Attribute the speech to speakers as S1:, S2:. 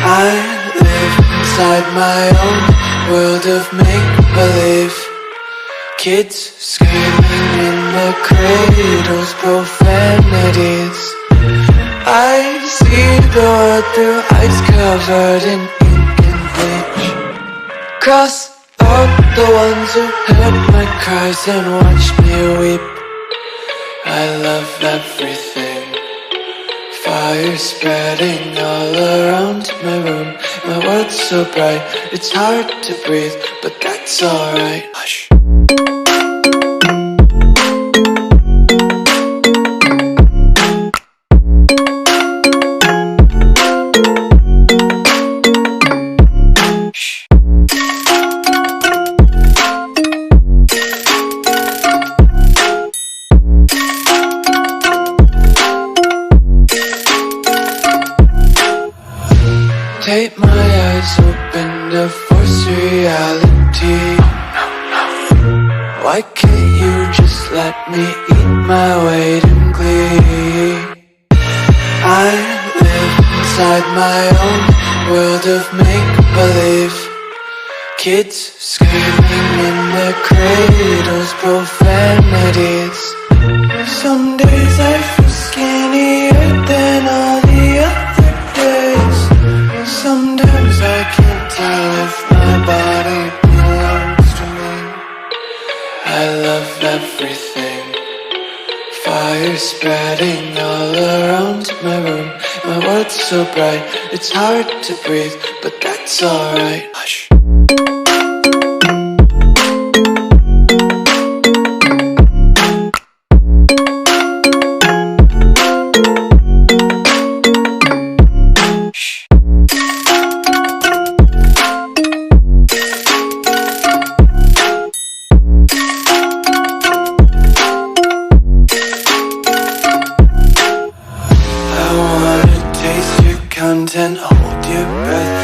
S1: I live inside my own world of make-believe. Kids screaming in their cradles, profanities. I see the world through ice covered in ink and bleach. Cross out the ones who heard my cries and watched me weep. I love everything. Fire spreading all around my room. My world's so bright, it's hard to breathe, but that's alright. Hush. Tape my eyes open to force reality. Why can't you just let me eat my weight in glee? I live inside my own world of make-believe. Kids screaming in their cradles, profanities. Some days I feel skinnier than all the other days. Sometimes I can't tell if my body belongs to me. I love everything. Fire spreading all around my room. My world's so bright, it's hard to breathe, but that's alright. Hush. Content, hold your breath